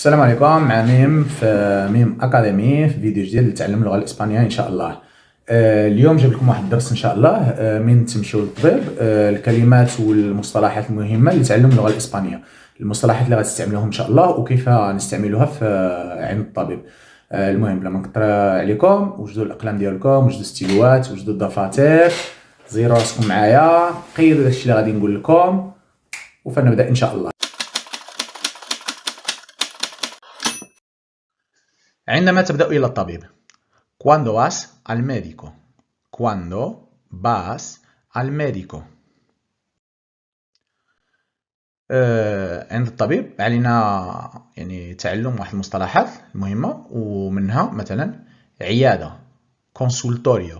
السلام عليكم، مع ميم في ميم اكاديمي في فيديو جديد لتعلم اللغه الاسبانيه ان شاء الله. اليوم جايب لكم واحد الدرس ان شاء الله من تمشيو للطبيب. الكلمات والمصطلحات المهمه لتعلم اللغه الاسبانيه، المصطلحات اللي غتستعملوهم ان شاء الله وكيف نستعملوها في عند الطبيب. المهم بلا ما نكثر عليكم، وجدوا الاقلام ديالكم، وجدوا ستيلوات، وجدوا الدفاتر، زيروا راسكم معايا، قيدوا داكشي اللي غادي نقول لكم وفنبدا ان شاء الله. عندما تبدأ إلى الطبيب. Cuando vas al médico. Cuando vas al médico. عند الطبيب علينا يعني تعلم واحد المصطلحات المهمة، ومنها مثلا عيادة consultorio.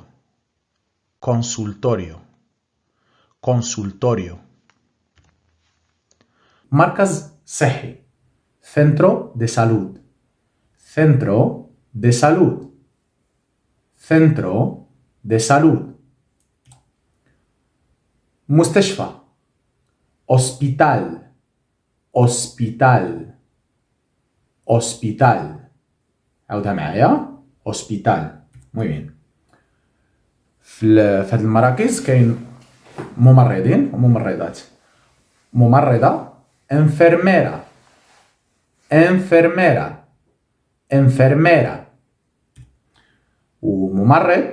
consultorio. consultorio. مركز صحي centro de salud. centro de salud. centro de salud. مستشفى hospital. hospital. hospital. عاودها معايا hospital. مهم في هاد المراكز كاين ممرضين وممرضات. ممرضة enfermera. enfermera. enfermera. وممرض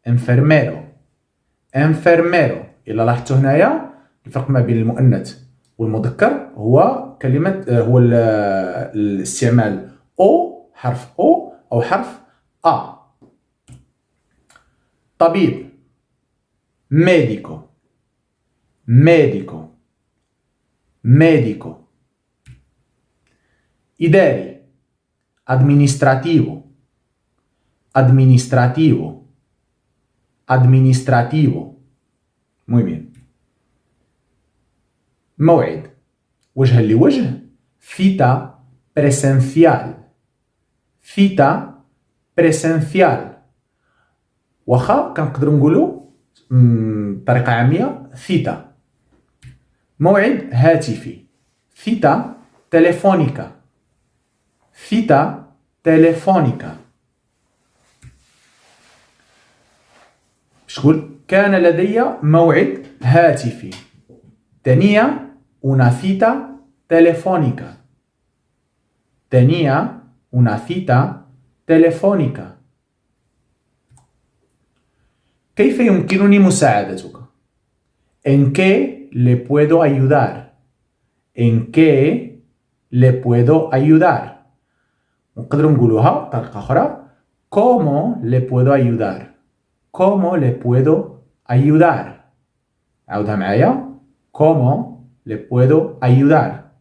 enfermero. enfermero. إلا لاحظتوا هنايا الفرق ما بين المؤنث والمذكر هو كلمة هو الاستعمال او، حرف او أو حرف ا. طبيب médico. médico. médico. إداري administrativo. administrativo. administrativo. muy bien. موعد وجها لوجه cita presencial. cita presencial. واخا كنقدروا نقولوا بطريقه عاميه cita. موعد هاتفي cita telefónica. cita telefónica. باش تقول كان لدي موعد هاتفي tenía una cita telefónica. tenía una cita telefónica. كيف يمكنني مساعدتك؟ ¿En qué le puedo ayudar? ¿En qué le puedo ayudar? نقدر نقولوها بطريقة أخرى ¿Cómo le puedo ayudar? ¿Cómo le puedo ayudar? عاودها معايا ¿Cómo le puedo ayudar?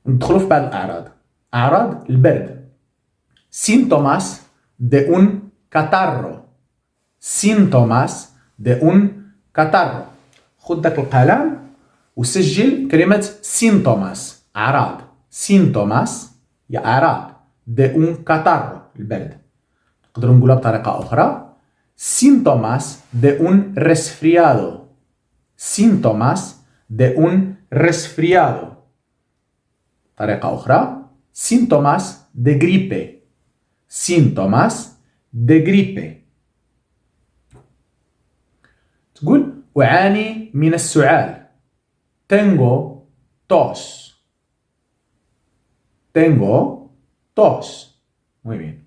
ندخلوا في بعض الأعراض. أعراض البرد síntomas de un catarro. síntomas de un catarro. خد داك القلم وسجل كلمة síntomas. أعراض síntomas هي أعراض de un catarro البرد. نقدروا نقولها بطريقة أخرى síntomas de un resfriado. síntomas de un resfriado. طريقة أخرى síntomas de gripe. síntomas de gripe. تقول أعاني من السعال tengo tos. tengo tos. muy bien.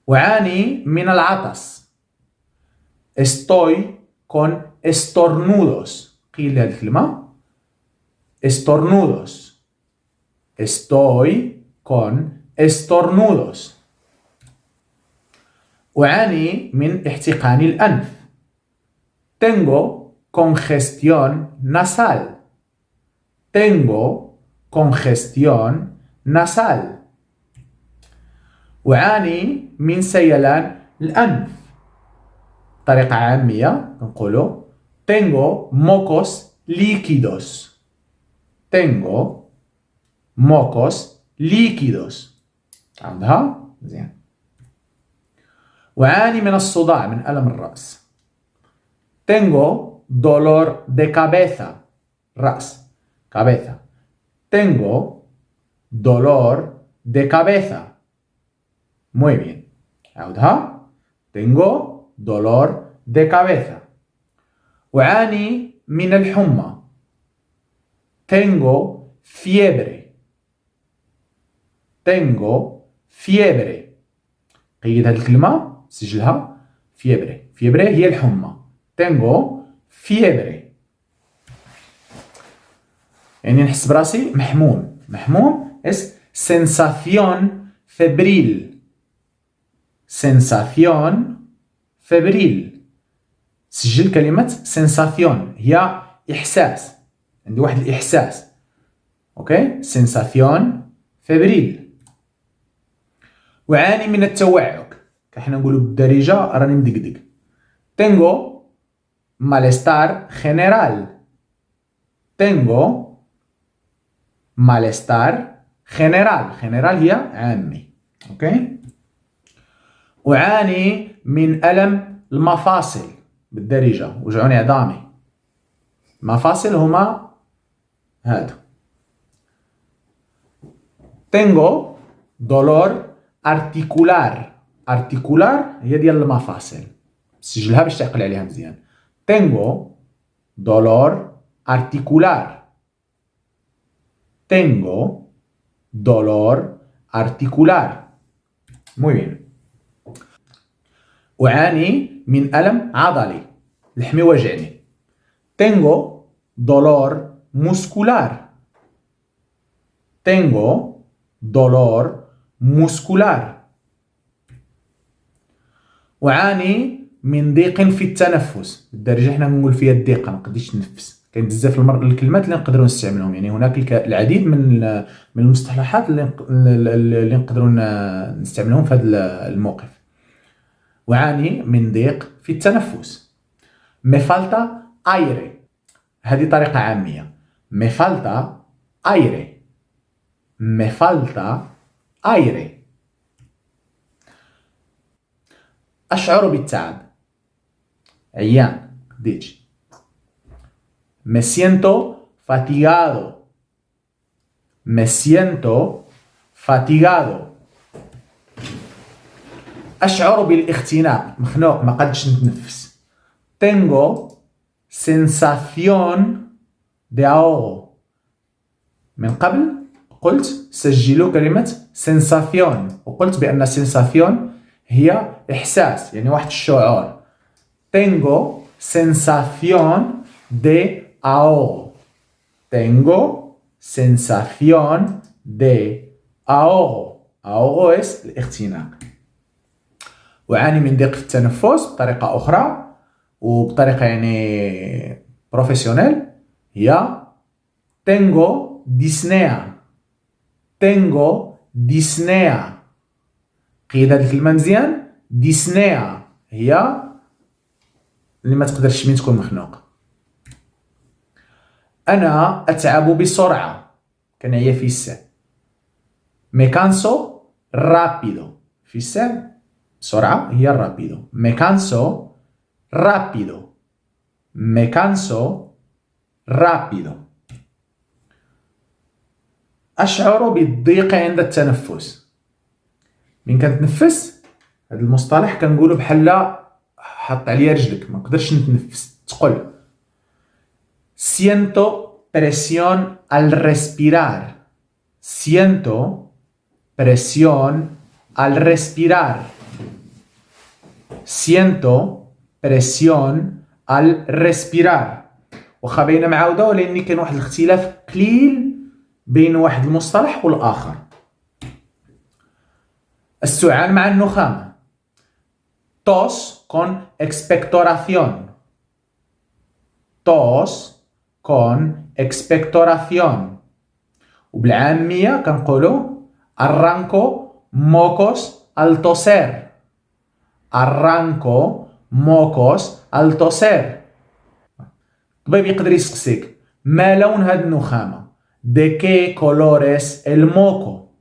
أعاني من العطس estoy con estornudos. قيل هذه الكلمة estornudos. estoy con estornudos. أعاني من احتقان الأنف tengo congestión nasal. tengo congestión nasal. أعاني من سيلان الأنف. طريقة عامية نقولوا tengo mocos líquidos. tengo mocos líquidos. عندها مزيان. أعاني من الصداع من ألم الرأس tengo dolor de cabeza. رأس cabeza. Tengo dolor de cabeza. Muy bien. عاودها. Tengo dolor de cabeza. أعاني من الحمى. Tengo fiebre. Tengo fiebre. قيد هذه الكلمة سجلها. fiebre. fiebre هي الحمى. Tengo fiebre. يعني نحس براسي محموم. محموم es sensación febril. sensación febril. سجل كلمة sensación هي إحساس. عندي واحد الإحساس. أوكي. sensación febril. أعاني من التوعك. كحنا نقولوا بالدارجة راني مدقدق. Tengo malestar general. Tengo malestar general. general هي عامي. أوكي. أعاني من ألم المفاصل. بالدارجة وجعوني عظامي. المفاصل هما هادو. Tengo dolor articular. articular هي ديال المفاصل. سجلها باش تعقل عليها مزيان. Tengo dolor articular. Tengo dolor articular. Muy bien. أعاني من ألم عضلي. لحمي وجعني. Tengo dolor muscular. Tengo dolor muscular. أعاني من ضيق في التنفس. بالدارجة حنا نقول فيها الضيق ما نقدرش نتنفس. كاين بزاف الكلمات اللي نقدروا نستعملهم. يعني هناك العديد من المصطلحات اللي نقدروا نستعملهم في هذا الموقف. أعاني من ضيق في التنفس. Me falta aire. هذه طريقة عامية. Me falta aire. Me falta aire. أشعر بالتعب. عيان. ديج. Me siento fatigado. Me siento fatigado. أشعر بالاختناق. مخنوق ما قدش نتنفس. Tengo sensación de ahogo. من قبل قلت سجلوا كلمة sensación وقلت بأن sensación هي إحساس يعني واحد الشعور. Tengo sensación de ahogo. Tengo sensación de ahogo. ahogo es الاختناق. أعاني من ضيق في التنفس بطريقة أخرى وبطريقة يعني بروفيسيونيل هي Tengo disnea. Tengo disnea. قيد هذه الكلمة مزيان. disnea هي اللي ما تقدرش من تكون مخنوق. أنا أتعب بسرعة. كنعيا في السن. Me canso rápido. في السن بسرعة هي rápido. Me canso rápido. Me canso rápido. أشعر بالضيق عند التنفس. من كنتنفس هذا المصطلح كنقولوا بحال حط عليا رجلك ما نقدرش نتنفس تقول. Siento presión al respirar. Siento presión al respirar. Siento presión al respirar. واخا باينه معاوده ولكن كاين واحد الاختلاف قليل بين واحد المصطلح والآخر. السعال مع النخامة. Tos con expectoración. Tos con expectoración. وبالعامية كنقولوا arranco mocos al toser. Arranco mocos al toser. الطبيب يقدر يسقسيك ما لون هاد النخامة. ¿De qué color es el moco?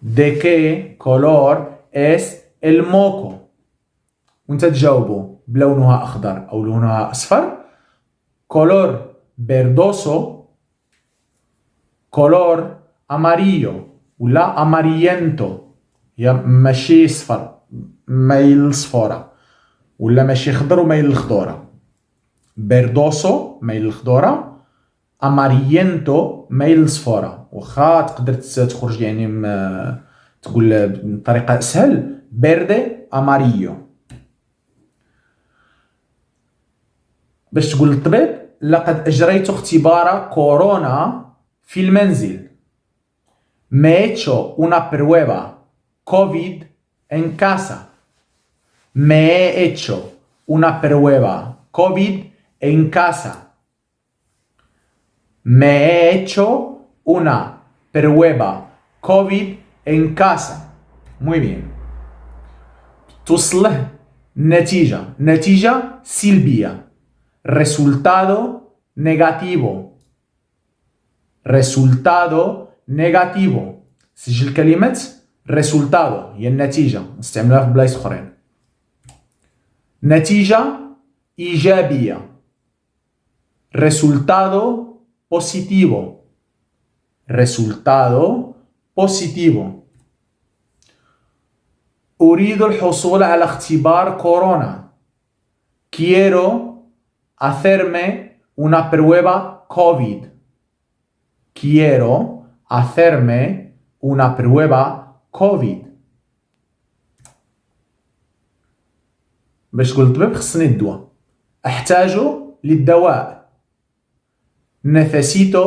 ¿De qué color es el moco? وانت تجاوبه بلونها أخضر أو لونها أصفر. color verdoso color amarillo ولا amarillento هي ماشي صفر مايل للصفورة ولا ماشي خضر ومايل للخضورة. بيردوسو مايل للخضورة، amarillento مايل للصفورة. واخا تقدر تخرج يعني تقول بطريقة أسهل verde amarillo. باش تقول للطبيب لقد أجريت اختبار كورونا في المنزل. Me he hecho una prueba COVID en casa. Me he hecho una prueba COVID en casa. Me he hecho una prueba COVID en casa. Muy bien. توصله نتيجة سلبية. Resultado negativo. Resultado negativo. سجل كلمة resultado هي النتيجة، نستعملها في بلايص أخرين. نتيجة إيجابية. Resultado positivo. Resultado positivo. أريد الحصول على اختبار كورونا. Quiero hacerme una prueba COVID. Quiero hacerme una prueba COVID. باش تقول للطبيب خصني الدواء. أحتاج للدواء. Necesito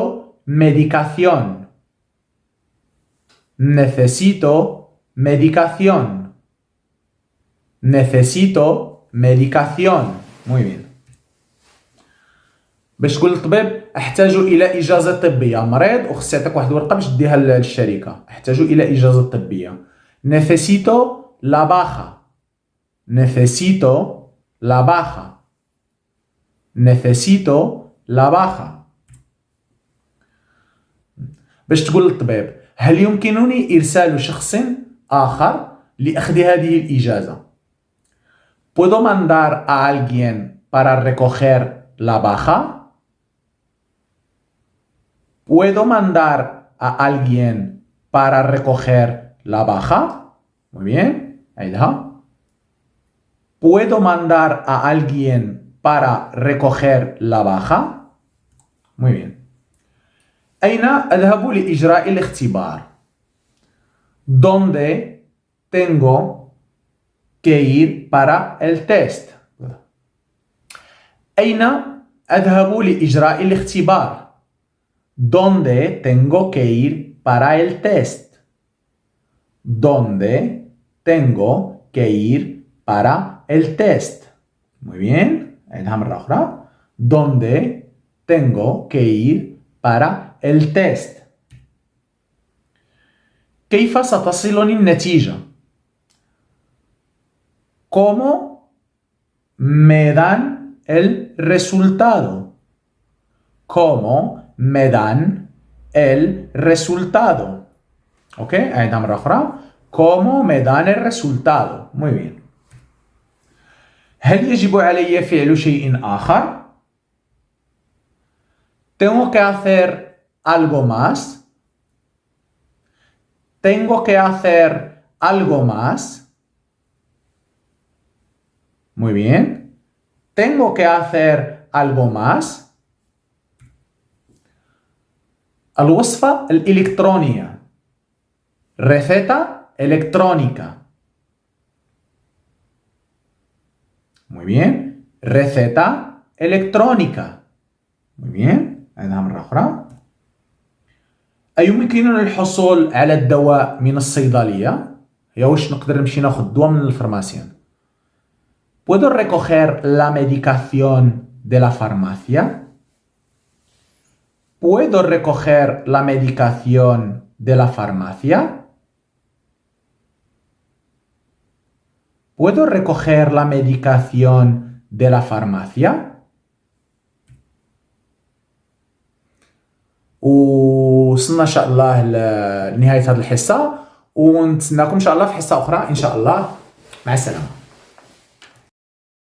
medicación. Necesito medicación. Necesito medicación. Muy bien. باش تقول للطبيب احتاج الى اجازه طبيه. مريض وخص يعطيك واحد الورقه باش ديها للشركه. احتاج الى اجازه طبيه. Necesito la baja. Necesito la baja. Necesito la baja. باش تقول للطبيب هل يمكنني ارسال شخص اخر لاخذ هذه الاجازه. Puedo mandar a alguien para recoger la baja. ¿Puedo mandar a alguien para recoger la baja? Muy bien. عيدها. ¿Puedo mandar a alguien para recoger la baja? Muy bien. أين أذهب لإجراء الاختبار؟ ¿Dónde tengo que ir para el test? أين أذهب لإجراء الاختبار؟ ¿Dónde tengo que ir para el test? ¿Dónde tengo que ir para el test? Muy bien. عيدها مرة أخرى. ¿Dónde tengo que ir para el test? كيف ستصلني النتيجة؟ ¿Cómo me dan el resultado? ¿Cómo me dan el resultado? ¿Ok? أعيدها مرة أخرى. ¿Cómo me dan el resultado? Muy bien. هل يجب علي فعل شيء آخر؟ ¿Tengo que hacer algo más? ¿Tengo que hacer algo más? Muy bien. ¿Tengo que hacer algo más? الوصفة الإلكترونية. Receta electrónica. Muy bien. Receta electrónica. Muy bien. عيدها مرة أخرى. أيمكننا الحصول على الدواء من الصيدلية؟ هي واش نقدر نمشي ناخذ الدواء من الفارماسيان. ¿Puedo recoger la medicación de la farmacia? ¿Puedo recoger la medicación de la farmacia? ¿Puedo recoger la medicación de la farmacia? وصلنا ان شاء الله لنهايه هذه الحصه ونتسناكم ان شاء الله في حصه اخرى ان شاء الله. مع السلامه.